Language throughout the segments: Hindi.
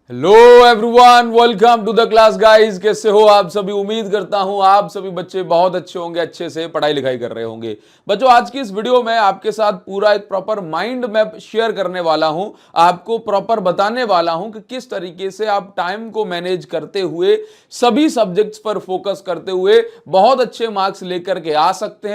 Hello everyone, welcome to the class guys. कैसे हो आप सभी? उम्मीद करता हूं आप सभी बच्चे बहुत अच्छे होंगे, अच्छे से पढ़ाई लिखाई कर रहे होंगे। बच्चों, आज की इस वीडियो में आपके साथ पूरा एक प्रॉपर माइंड मैप शेयर करने वाला हूं। आपको प्रॉपर बताने वाला हूं कि किस तरीके से आप टाइम को मैनेज करते हुए, सभी सब्जेक्ट्स पर फोकस करते हुए बहुत अच्छे मार्क्स लेकर के आ सकते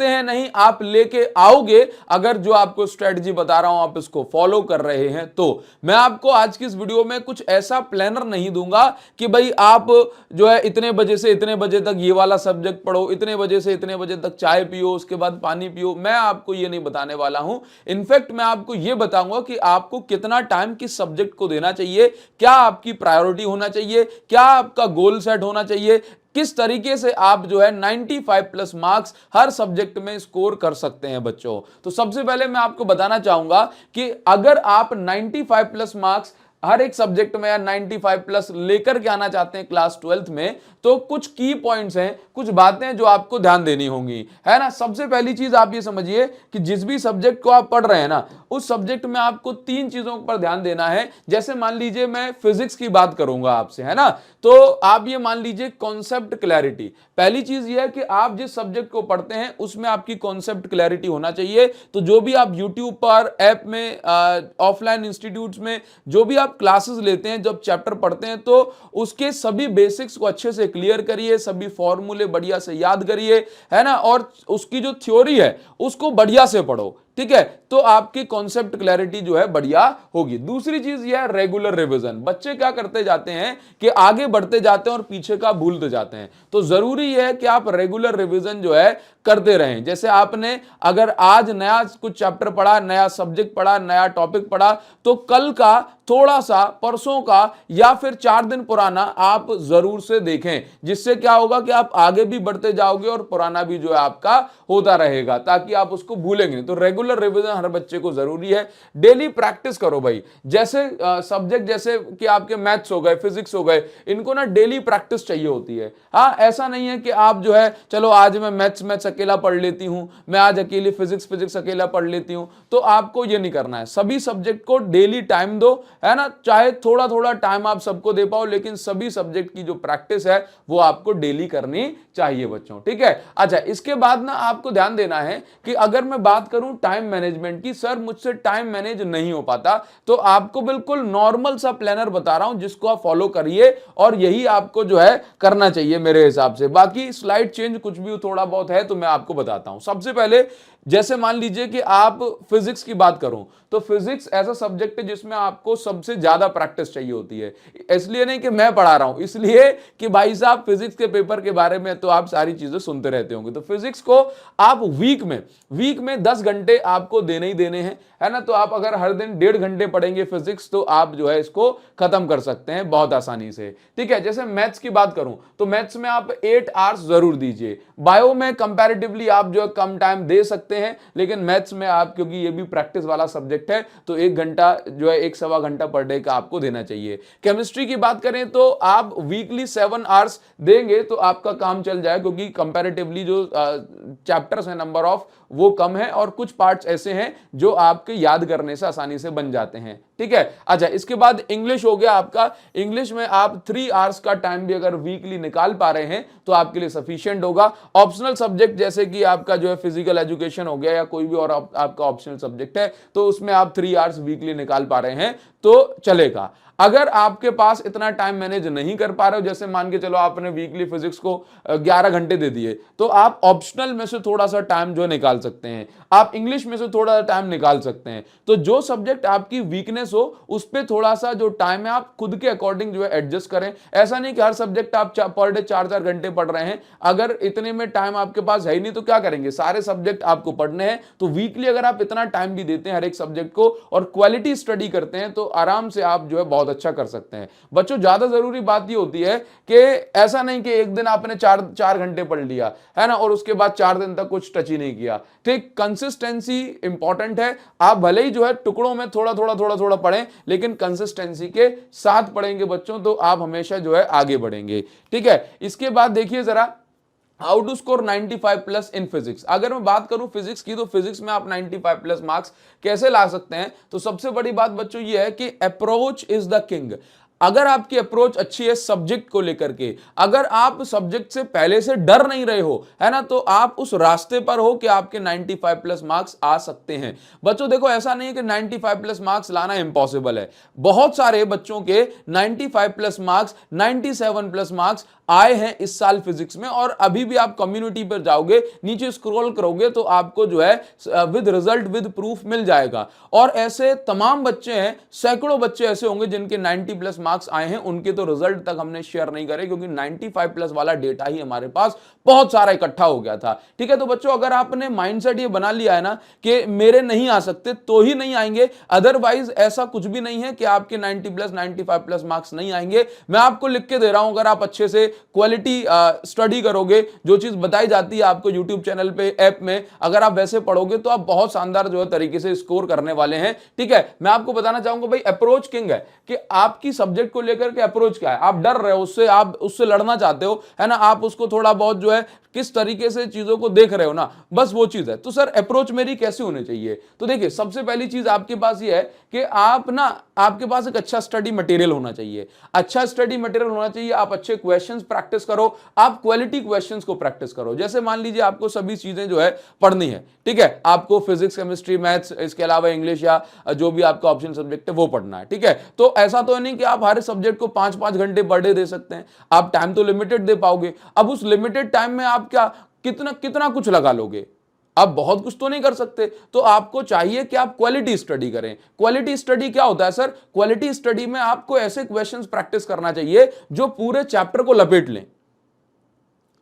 हैं नहीं, आप लेके आओगे अगर जो आपको स्ट्रेटजी बता रहा हूं आप इसको फॉलो कर रहे हैं तो। मैं आपको आज की वीडियो में कुछ ऐसा प्लानर नहीं दूंगा कि भाई आप जो है इतने बजे से इतने बजे तक ये वाला सब्जेक्ट पढ़ो, इतने बजे से इतने बजे तक चाय पियो, उसके बाद पानी पियो। मैं आपको ये नहीं बताने वाला हूं। इनफैक्ट मैं आपको ये बताऊंगा कि आपको कितना टाइम किस सब्जेक्ट को देना चाहिए, क्या आपकी प्रायोरिटी होना चाहिए, क्या आपका गोल सेट होना चाहिए, किस तरीके से आप जो है 95 प्लस मार्क्स हर सब्जेक्ट में स्कोर कर सकते हैं बच्चों। तो सबसे पहले मैं आपको बताना चाहूंगा कि अगर आप 95 प्लस मार्क्स हर एक सब्जेक्ट में या 95 प्लस लेकर के आना चाहते हैं क्लास 12th में, तो कुछ की पॉइंट्स हैं, कुछ बातें जो आपको ध्यान देनी होंगी, है ना। सबसे पहली चीज आप ये समझिए कि जिस भी सब्जेक्ट को आप पढ़ रहे हैं ना, उस सब्जेक्ट में आपको तीन चीजों पर ध्यान देना है। जैसे मान लीजिए मैं फिजिक्स की बात करूंगा आपसे, है ना, तो आप ये मान लीजिए कॉन्सेप्ट क्लैरिटी। पहली चीज ये है कि आप जिस सब्जेक्ट को पढ़ते हैं उसमें आपकी कॉन्सेप्ट क्लैरिटी होना चाहिए। तो जो भी आप यूट्यूब पर, ऐप में, ऑफलाइन इंस्टीट्यूट्स में जो भी आप क्लासेस लेते हैं, जब चैप्टर पढ़ते हैं, तो उसके सभी बेसिक्स को अच्छे से क्लियर करिए, सभी फॉर्मूले बढ़िया से याद करिए, है ना, और उसकी जो थ्योरी है उसको बढ़िया से पढ़ो, ठीक है। तो आपकी कॉन्सेप्ट क्लैरिटी जो है बढ़िया होगी। दूसरी चीज यह है रेगुलर रिवीजन। बच्चे क्या करते जाते हैं कि आगे बढ़ते जाते हैं और पीछे का भूलते जाते हैं। तो जरूरी है कि आप रेगुलर रिवीजन जो है करते रहें। जैसे आपने अगर आज नया कुछ चैप्टर पढ़ा, नया सब्जेक्ट पढ़ा, नया टॉपिक पढ़ा, तो कल का थोड़ा सा, परसों का या फिर 4 दिन पुराना आप जरूर से देखें, जिससे क्या होगा कि आप आगे भी बढ़ते जाओगे और पुराना भी जो है आपका होता रहेगा, ताकि आप उसको भूलेंगे नहीं। तो रेगुलर रिवीजन हर बच्चे को जरूरी है। डेली प्रैक्टिस करो भाई। जैसे सब्जेक्ट जैसे कि आपके मैथ्स हो गए, फिजिक्स हो गए, इनको ना डेली प्रैक्टिस चाहिए होती है। हाँ, ऐसा नहीं है कि आप जो है चलो आज मैं मैथ्स अकेला पढ़ लेती हूं, मैं आज अकेली फिजिक्स अकेला पढ़ लेती हूं, तो आपको ये नहीं करना है। सभी सब्जेक्ट को डेली टाइम दो, है ना। चाहे थोड़ा थोड़ा टाइम आप सबको दे पाओ, लेकिन सभी सब्जेक्ट की जो प्रैक्टिस है वो आपको डेली करनी चाहिए बच्चों, ठीक है। अच्छा, इसके बाद ना आपको ध्यान देना है कि अगर मैं बात करूं टाइम मैनेजमेंट की, सर मुझसे टाइम मैनेज नहीं हो पाता, तो आपको बिल्कुल नॉर्मल सा प्लानर बता रहा हूं जिसको आप फॉलो करिए, और यही आपको जो है करना चाहिए मेरे हिसाब से। बाकी स्लाइड चेंज कुछ भी थोड़ा बहुत है तो मैं आपको बताता हूं। सबसे पहले जैसे मान लीजिए कि आप फिजिक्स की बात करूं, तो फिजिक्स ऐसा सब्जेक्ट है जिसमें आपको सबसे ज्यादा प्रैक्टिस चाहिए होती है। इसलिए नहीं कि मैं पढ़ा रहा हूं, इसलिए कि भाई साहब फिजिक्स के पेपर के बारे में तो आप सारी चीजें सुनते रहते होंगे। तो फिजिक्स को आप वीक में 10 घंटे आपको देने ही देने हैं, है ना। तो आप अगर हर दिन 1.5 घंटे पढ़ेंगे फिजिक्स, तो आप जो है इसको खत्म कर सकते हैं बहुत आसानी से, ठीक है। जैसे मैथ्स की बात करूं, तो मैथ्स में आप 8 आवर्स जरूर दीजिए। बायो में कंपैरेटिवली आप जो है कम टाइम दे सकते हैं, लेकिन मैथ्स में आप, क्योंकि ये भी प्रैक्टिस वाला सब्जेक्ट है, तो 1 घंटा जो है 1-1.25 घंटा पर डे का आपको देना चाहिए। केमिस्ट्री की बात करें तो आप वीकली 7 आवर्स देंगे तो आपका काम चल जाए, क्योंकि कंपैरेटिवली जो चैप्टर्स है नंबर ऑफ वो कम है, और कुछ पार्ट्स ऐसे हैं जो आपके याद करने से आसानी से बन जाते हैं, ठीक है। अच्छा, इसके बाद इंग्लिश हो गया आपका। इंग्लिश में आप 3 आवर्स का टाइम भी अगर वीकली निकाल पा रहे हैं तो आपके लिए सफिशिएंट होगा। ऑप्शनल सब्जेक्ट जैसे कि आपका जो है फिजिकल एजुकेशन हो गया या कोई भी और आपका ऑप्शनल सब्जेक्ट है, तो उसमें आप 3 आवर्स वीकली निकाल पा रहे हैं तो चलेगा। अगर आपके पास इतना टाइम मैनेज नहीं कर पा रहे हो, जैसे मान के चलो आपने वीकली फिजिक्स को 11 घंटे दे दिए, तो आप ऑप्शनल में से थोड़ा सा टाइम जो निकाल सकते हैं, आप इंग्लिश में से थोड़ा सा टाइम निकाल सकते हैं। तो जो सब्जेक्ट आपकी वीकनेस हो उस पर थोड़ा सा जो टाइम है आप खुद के अकॉर्डिंग जो है एडजस्ट करें। ऐसा नहीं कि हर सब्जेक्ट आप पर डे 4-4 घंटे पढ़ रहे हैं। अगर इतने में टाइम आपके पास है ही नहीं तो क्या करेंगे, सारे सब्जेक्ट आपको पढ़ने हैं। तो वीकली अगर आप इतना टाइम भी देते हैं हर एक सब्जेक्ट को और क्वालिटी स्टडी करते हैं, तो आराम से आप जो है बहुत अच्छा कर सकते हैं। बच्चों, ज्यादा जरूरी बात ये होती है कि ऐसा नहीं कि एक दिन आपने 4 घंटे पढ़ लिया, है ना, और उसके बाद 4 दिन तक कुछ टच ही नहीं किया। ठीक, कंसिस्टेंसी इंपॉर्टेंट है। आप भले ही जो है टुकड़ों में थोड़ा थोड़ा पढ़ें, लेकिन कंसिस्टेंसी के साथ पढ़ेंगे बच्चों, तो आप हमेशा जो है आगे बढ़ेंगे, ठीक है। इसके बाद देखिए जरा how to score 95 plus in physics. अगर मैं बात करूं फिजिक्स की, तो फिजिक्स में आप 95 प्लस मार्क्स कैसे ला सकते हैं? तो सबसे बड़ी बात बच्चों ये है कि अप्रोच इज द किंग। अगर आपकी अप्रोच अच्छी है सब्जेक्ट को लेकर के, अगर आप सब्जेक्ट से पहले से डर नहीं रहे हो, है ना, तो आप उस रास्ते पर हो कि आपके 95 प्लस मार्क्स आ सकते हैं। बच्चों देखो, ऐसा नहीं है कि 95 प्लस मार्क्स लाना इंपॉसिबल है। बहुत सारे बच्चों के 95 प्लस मार्क्स, 97 प्लस मार्क्स आए हैं इस साल फिजिक्स में। और अभी भी आप कम्युनिटी पर जाओगे, नीचे स्क्रॉल करोगे तो आपको जो है विद रिजल्ट विद प्रूफ मिल जाएगा। और ऐसे तमाम बच्चे हैं, सैकड़ों बच्चे ऐसे होंगे जिनके 90 प्लस मार्क्स आए हैं, उनके तो रिजल्ट तक हमने शेयर नहीं करे, क्योंकि 95 प्लस वाला डेटा ही हमारे पास बहुत सारा इकट्ठा हो गया था। ठीक है, तो बच्चों अगर आपने माइंडसेट ये बना लिया है ना कि मेरे नहीं आ सकते, तो ही नहीं आएंगे, अदरवाइज ऐसा कुछ भी नहीं है कि आपके 90 प्लस 95 प्लस मार्क्स नहीं आएंगे। मैं आपको लिख के दे रहा हूं, अगर आप अच्छे से क्वालिटी स्टडी करोगे, जो चीज बताई जाती है आपको यूट्यूब चैनल पे, ऐप में, अगर आप वैसे पढ़ोगे तो आप बहुत शानदार जो है तरीके से स्कोर करने वाले हैं। ठीक है, मैं आपको बताना चाहूंगा भाई, अप्रोच किंग है कि आपकी सब्जेक्ट को लेकर के अप्रोच क्या है। आप डर रहे हो उससे, आप उससे लड़ना चाहते हो, है ना, आप उसको थोड़ा बहुत जो है किस तरीके से चीजों को देख रहे हो ना, बस वो चीज है। तो सर अप्रोच मेरी कैसे होनी चाहिए? तो देखिए, सबसे पहली चीज आपके पास ये है कि आप ना, आपके पास एक अच्छा स्टडी मटेरियल होना चाहिए। अच्छा स्टडी मटेरियल होना चाहिए, आप अच्छे क्वेश्चंस प्रैक्टिस करो, आप क्वालिटी क्वेश्चंस को प्रैक्टिस करो। जैसे मान लीजिए आपको सभी चीजें जो है पढ़नी है, ठीक है, आपको फिजिक्स, केमिस्ट्री, मैथ्स, इसके अलावा इंग्लिश या जो भी आपका ऑप्शन सब्जेक्ट है वो पढ़ना है। ठीक है, तो ऐसा तो नहीं कि आप हर सब्जेक्ट को 5-5 घंटे पर डे दे सकते हैं, आप टाइम तो लिमिटेड दे पाओगे। अब उस लिमिटेड टाइम में आप क्या कितना कितना कुछ लगा लोगे? आप बहुत कुछ तो नहीं कर सकते। तो आपको चाहिए कि आप क्वालिटी स्टडी करें। क्वालिटी स्टडी क्या होता है सर? क्वालिटी स्टडी में आपको ऐसे क्वेश्चंस प्रैक्टिस करना चाहिए जो पूरे चैप्टर को लपेट लें,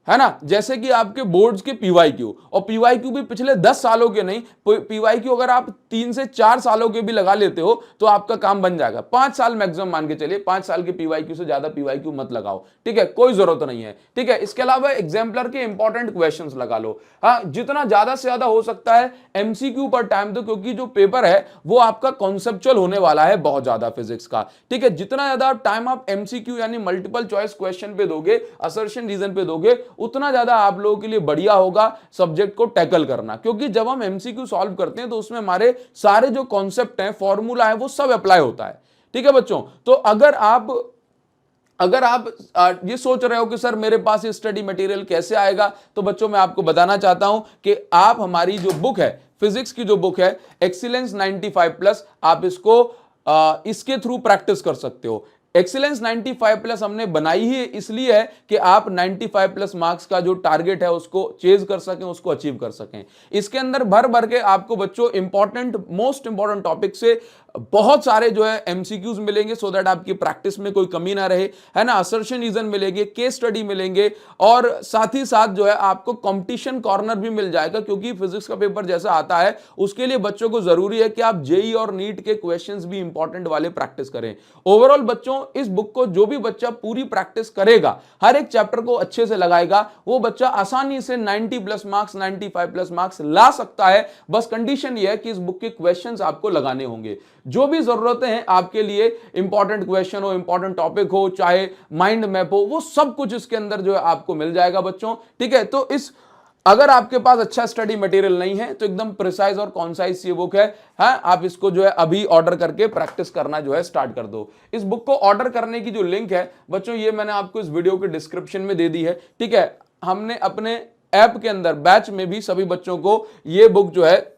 है ना, जैसे कि आपके बोर्ड्स के पीवाईक्यू, और पीवाईक्यू भी पिछले 10 सालों के नहीं, पीवाईक्यू अगर आप 3 से 4 सालों के भी लगा लेते हो तो आपका काम बन जाएगा। 5 साल मैक्सिमम मान के चलिए, 5 साल के पीवाईक्यू से ज्यादा पीवाईक्यू मत लगाओ। ठीक है, कोई जरूरत नहीं है। ठीक है, इसके अलावा एग्जाम्पलर के इंपॉर्टेंट क्वेश्चंस लगा लो। हाँ, जितना ज्यादा से ज्यादा हो सकता है एमसीक्यू पर टाइम दो, क्योंकि जो पेपर है वो आपका कॉन्सेप्चुअल होने वाला है बहुत ज्यादा फिजिक्स का। ठीक है, जितना ज्यादा टाइम आप एमसीक्यू यानी मल्टीपल चॉइस क्वेश्चन पे दोगे, असर्शन रीजन पे दोगे, उतना ज्यादा आप लोगों के लिए बढ़िया होगा सब्जेक्ट को टैकल करना। क्योंकि जब हम एमसीक्यू सॉल्व करते हैं तो उसमें हमारे सारे जो कॉन्सेप्ट हैं, फॉर्मूला है, वो सब अप्लाई होता है। ठीक है बच्चों, तो अगर आप ये सोच रहे हो कि सर मेरे पास ये स्टडी मटेरियल कैसे आएगा, तो बच्चों मैं आपको बताना चाहता हूं कि आप हमारी जो बुक है, फिजिक्स की जो बुक है एक्सीलेंस 95 प्लस, आप इसको इसके थ्रू प्रैक्टिस कर सकते हो। एक्सीलेंस 95 प्लस हमने बनाई ही इसलिए है कि आप 95 प्लस मार्क्स का जो टारगेट है उसको चेज कर सकें, उसको अचीव कर सकें। इसके अंदर भर भर के आपको बच्चों मोस्ट इंपॉर्टेंट टॉपिक से बहुत सारे जो है एमसीक्यूज मिलेंगे, सो दैट आपकी प्रैक्टिस में कोई कमी ना रहे, है ना, असर्शन रीजन मिलेंगे, केस स्टडी मिलेंगे, और साथ ही साथ जो है आपको कंपटीशन कॉर्नर भी मिल जाएगा। क्योंकि फिजिक्स का पेपर जैसा आता है उसके लिए बच्चों को जरूरी है कि आप जेई और नीट के क्वेश्चंस भी इंपॉर्टेंट वाले प्रैक्टिस करें। ओवरऑल बच्चों, इस बुक को जो भी बच्चा पूरी प्रैक्टिस करेगा, हर एक चैप्टर को अच्छे से लगाएगा, वो बच्चा आसानी से 90 प्लस मार्क्स, 95 प्लस मार्क्स ला सकता है। बस कंडीशन ये है कि इस बुक के क्वेश्चंस आपको लगाने होंगे। जो भी जरूरतें हैं आपके लिए, इंपॉर्टेंट क्वेश्चन हो, इंपॉर्टेंट टॉपिक हो, चाहे माइंड मैप हो, वो सब कुछ इसके अंदर जो है आपको मिल जाएगा बच्चों। ठीक है, तो अगर आपके पास अच्छा स्टडी मटेरियल नहीं है तो एकदम प्रिसाइज और कॉन्साइज ये बुक है। हाँ, आप इसको जो है अभी ऑर्डर करके प्रैक्टिस करना जो है स्टार्ट कर दो। इस बुक को ऑर्डर करने की जो लिंक है बच्चों, ये मैंने आपको इस वीडियो के डिस्क्रिप्शन में दे दी है। ठीक है, हमने अपने ऐप के अंदर बैच में भी सभी बच्चों को ये बुक जो है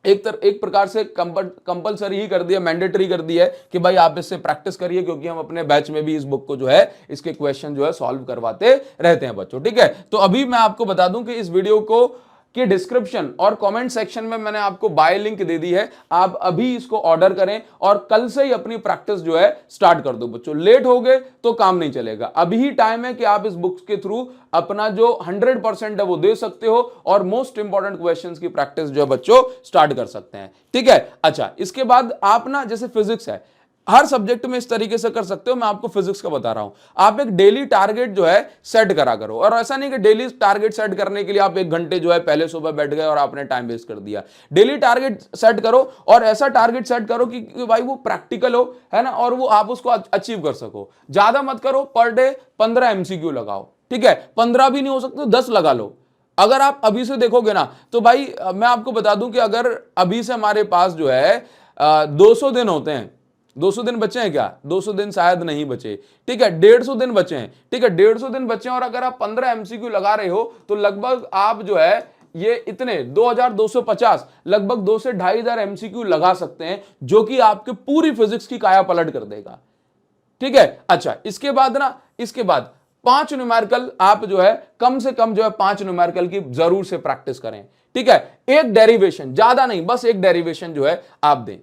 एक प्रकार से कंपलसरी ही कर दिया, मैंडेटरी कर दिया है कि भाई आप इससे प्रैक्टिस करिए, क्योंकि हम अपने बैच में भी इस बुक को जो है इसके क्वेश्चन जो है सॉल्व करवाते रहते हैं बच्चों। ठीक है, तो अभी मैं आपको बता दूं कि इस वीडियो को कि डिस्क्रिप्शन और कमेंट सेक्शन में मैंने आपको बाय लिंक दे दी है। आप अभी इसको ऑर्डर करें और कल से ही अपनी प्रैक्टिस जो है स्टार्ट कर दो बच्चों। लेट हो गए तो काम नहीं चलेगा। अभी ही टाइम है कि आप इस बुक्स के थ्रू अपना जो 100% है वो दे सकते हो और मोस्ट इंपॉर्टेंट क्वेश्चंस की प्रैक्टिस जो है बच्चों स्टार्ट कर सकते हैं। ठीक है, अच्छा, इसके बाद आप ना, जैसे फिजिक्स है, हर सब्जेक्ट में इस तरीके से कर सकते हो। मैं आपको फिजिक्स का बता रहा हूं। आप एक डेली टारगेट जो है सेट करा करो, और ऐसा नहीं कि डेली टारगेट सेट करने के लिए आप 1 घंटे जो है पहले सुबह बैठ गए और आपने टाइम वेस्ट कर दिया। डेली टारगेट सेट करो, और ऐसा टारगेट सेट करो कि भाई वो प्रैक्टिकल हो, है ना, और वो आप उसको अचीव कर सको। ज्यादा मत करो, पर डे 15 एमसीक्यू लगाओ। ठीक है, 15 भी नहीं हो सकते तो 10 लगा लो। अगर आप अभी से देखोगे ना तो भाई मैं आपको बता दूं कि अगर अभी से हमारे पास जो है 200 दिन होते हैं, 200 दिन बचे हैं क्या, 200 दिन शायद नहीं बचे, ठीक है, 150 दिन बचे हैं, ठीक है, 150 दिन बचे हैं और अगर आप 15 एमसीक्यू लगा रहे हो तो लगभग आप जो है ये इतने 2250 लगभग 2 से 2500 एमसीक्यू लगा सकते हैं, जो कि आपके पूरी फिजिक्स की काया पलट कर देगा। ठीक है, अच्छा इसके बाद ना, इसके बाद 5 न्यूमेरिकल आप जो है कम से कम जो है 5 न्यूमेरिकल की जरूर से प्रैक्टिस करें। ठीक है, एक डेरिवेशन, ज्यादा नहीं, बस एक डेरिवेशन जो है आप दें।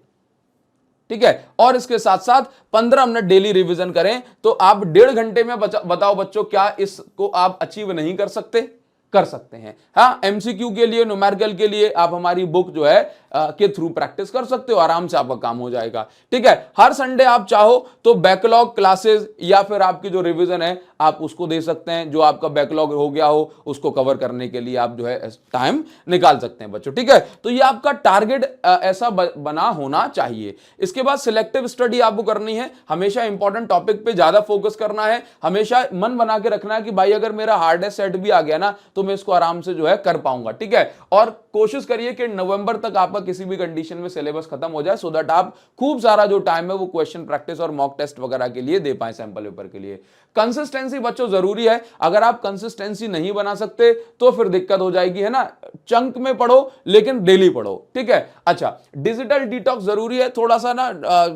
ठीक है, और इसके साथ साथ 15 मिनट डेली रिवीजन करें। तो आप 1.5 घंटे में बताओ बच्चों, क्या इसको आप अचीव नहीं कर सकते? कर सकते हैं। हाँ, एमसीक्यू के लिए, न्यूमेरिकल के लिए आप हमारी बुक जो है के थ्रू प्रैक्टिस कर सकते हो, आराम से आपका काम हो जाएगा। ठीक है, हर संडे आप चाहो तो बैकलॉग क्लासेस या फिर आपकी जो रिवीजन है आप उसको दे सकते हैं, जो आपका बैकलॉग हो गया हो उसको कवर करने के लिए आप जो है टाइम निकाल सकते हैं बच्चों। ठीक है, तो ये आपका टारगेट ऐसा बना होना चाहिए। इसके बाद सिलेक्टिव स्टडी आपको करनी है, हमेशा इंपॉर्टेंट टॉपिक पे ज्यादा फोकस करना है, हमेशा मन बना के रखना है कि भाई अगर मेरा हार्डेस्ट सेट भी आ गया ना तो मैं इसको आराम से जो है कर पाऊंगा। ठीक है, और कोशिश करिए कि नवंबर तक आपका किसी भी कंडीशन में सिलेबस खत्म हो जाए, सो दैट आप खूब सारा जो टाइम है वो क्वेश्चन प्रैक्टिस और मॉक टेस्ट वगैरह के लिए दे पाए, सैंपल पेपर के लिए। कंसिस्टेंसी बच्चों जरूरी है, अगर आप कंसिस्टेंसी नहीं बना सकते तो फिर दिक्कत हो जाएगी, है ना। चंक में पढ़ो लेकिन डेली पढ़ो। ठीक है, अच्छा डिजिटल डिटॉक्स जरूरी है, थोड़ा सा ना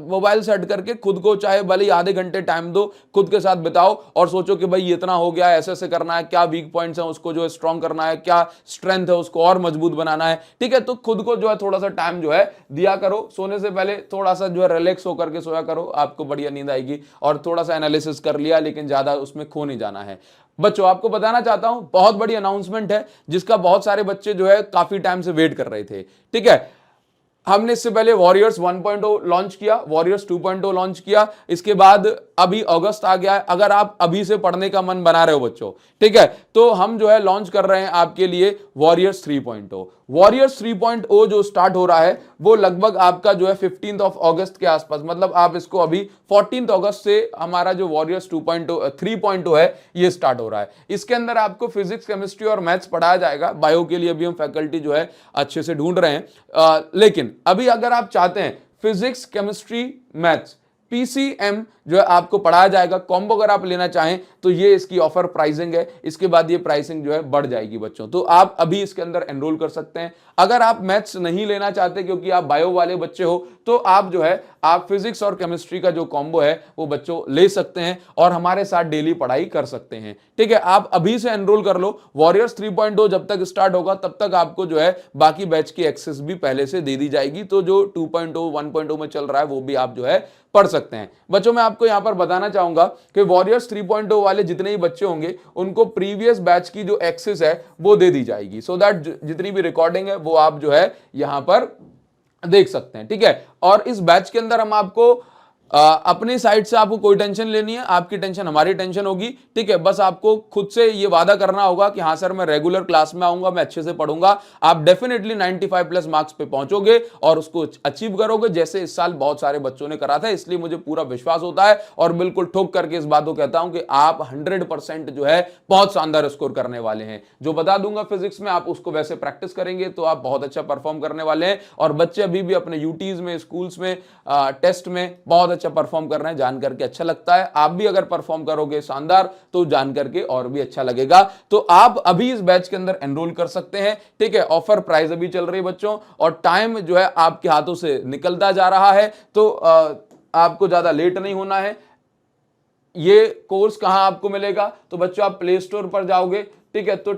मोबाइल सेट करके खुद को चाहे भले ही आधे घंटे टाइम दो, खुद के साथ बिताओ और सोचो कि भाई इतना हो गया, ऐसे ऐसे करना है, क्या वीक पॉइंट्स हैं उसको जो है स्ट्रॉन्ग करना है, क्या स्ट्रेंथ है उसको और मजबूत बनाना है। ठीक है, तो खुद को जो है थोड़ा सा टाइम जो है दिया करो, सोने से पहले थोड़ा सा जो है रिलैक्स होकर के सोया करो, आपको बढ़िया नींद आएगी। और थोड़ा सा एनालिसिस कर लिया लेकिन ज्यादा उसमें खो नहीं जाना है। बच्चों आपको बताना चाहता हूं, बहुत बड़ी अनाउंसमेंट है जिसका बहुत सारे बच्चे जो है काफी टाइम से वेट कर रहे थे। ठीक है, हमने इससे पहले वॉरियर्स 1.0 लॉन्च किया, वॉरियर्स 2.0 लॉन्च किया, इसके बाद अभी अगस्त आ गया है। अगर आप अभी से पढ़ने का मन बना रहे हो बच्चों, ठीक है, तो हम जो है लॉन्च कर रहे हैं आपके लिए वॉरियर्स 3.0। वॉरियर्स 3.0 जो स्टार्ट हो रहा है वो लगभग आपका जो है 15 अगस्त के आसपास, मतलब आप इसको अभी 14 अगस्त से हमारा जो वॉरियर्स 3.0 है ये स्टार्ट हो रहा है। इसके अंदर आपको फिजिक्स, केमिस्ट्री और मैथ्स पढ़ाया जाएगा। बायो के लिए अभी हम फैकल्टी जो है अच्छे से ढूंढ रहे हैं, लेकिन अभी अगर आप चाहते हैं फिजिक्स, केमिस्ट्री, मैथ्स, पीसीएम जो है आपको पढ़ाया जाएगा। कॉम्बो अगर आप लेना चाहें तो ये इसकी ऑफर प्राइसिंग है, इसके बाद ये प्राइसिंग जो है बढ़ जाएगी बच्चों, तो आप अभी इसके अंदर एनरोल कर सकते हैं। अगर आप मैथ्स नहीं लेना चाहते क्योंकि आप बायो वाले बच्चे हो तो आप जो है आप फिजिक्स और केमिस्ट्री का जो कॉम्बो है वो बच्चों ले सकते हैं और हमारे साथ डेली पढ़ाई कर सकते हैं। ठीक है, आप अभी से एनरोल कर लो। वॉरियर्स 3.0 जब तक स्टार्ट होगा तब तक आपको जो है बाकी बैच की एक्सेस भी पहले से दे दी जाएगी, तो जो 2.0 1.0 में चल रहा है वो भी आप जो है पढ़ सकते हैं। बच्चों मैं आपको यहां पर बताना चाहूंगा कि वॉरियर्स 3.0 वाले जितने ही बच्चे होंगे उनको प्रीवियस बैच की जो एक्सेस है वो दे दी जाएगी, सो दैट जितनी भी रिकॉर्डिंग है वो आप जो है यहां पर देख सकते हैं। ठीक है, और इस बैच के अंदर हम आपको अपनी साइड से आपको कोई टेंशन लेनी है, आपकी टेंशन हमारी टेंशन होगी। ठीक है, बस आपको खुद से ये वादा करना होगा कि हाँ सर मैं रेगुलर क्लास में आऊंगा, मैं अच्छे से पढ़ूंगा। आप डेफिनेटली 95 प्लस मार्क्स पे पहुंचोगे और उसको अचीव करोगे, जैसे इस साल बहुत सारे बच्चों ने करा था। इसलिए मुझे पूरा विश्वास होता है और बिल्कुल ठोक करके इस बात को कहता हूं कि आप 100% जो है बहुत शानदार स्कोर करने वाले हैं। जो बता दूंगा फिजिक्स में आप उसको वैसे प्रैक्टिस करेंगे तो आप बहुत अच्छा परफॉर्म करने वाले हैं। और बच्चे अभी भी अपने यूटीज में, स्कूल्स में, टेस्ट में बहुत अच्छा परफॉर्म कर रहे हैं, जान करके अच्छा लगता है। आप भी अगर परफॉर्म करोगे शानदार तो जान करके और भी अच्छा लगेगा। तो आप अभी इस बैच के अंदर एनरोल कर सकते हैं। ठीक है, ऑफर प्राइस अभी चल रही है बच्चों और टाइम जो है आपके हाथों से निकलता जा रहा है, तो आपको ज्यादा लेट नहीं होना है। ये कोर्स कहां आपको मिलेगा, तो बच्चों आप प्ले स्टोर पर जाओगे, ठीक है, तो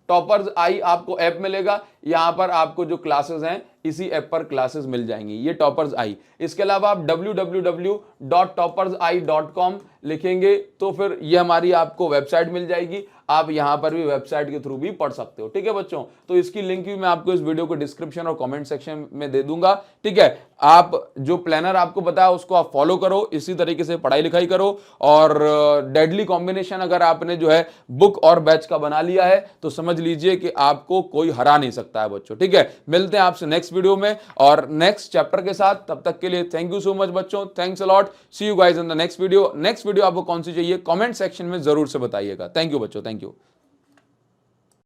टॉपर्स आई आपको ऐप मिलेगा, यहां पर आपको जो क्लासेस हैं इसी ऐप पर क्लासेस मिल जाएंगी, ये टॉपर्स आई। इसके अलावा आप www.toppersai.com लिखेंगे तो फिर ये हमारी आपको वेबसाइट मिल जाएगी। आप यहां पर भी वेबसाइट के थ्रू भी पढ़ सकते हो। ठीक है बच्चों, तो इसकी लिंक भी मैं आपको इस वीडियो को डिस्क्रिप्शन और कमेंट सेक्शन में दे दूंगा। ठीक है, आप जो प्लानर आपको बताया उसको आप फॉलो करो, इसी तरीके से पढ़ाई लिखाई करो, और डेडली कॉम्बिनेशन अगर आपने जो है बुक और बैच का बना लिया है तो समझ लीजिए कि आपको कोई हरा नहीं सकता है बच्चों। ठीक है, मिलते हैं आपसे नेक्स्ट वीडियो में और नेक्स्ट चैप्टर के साथ। तब तक के लिए थैंक यू सो मच बच्चों, thanks a lot, see you guys in the next video. Next video आपको कौन सी चाहिए कमेंट सेक्शन में जरूर से बताइएगा। थैंक यू बच्चों, थैंक यू।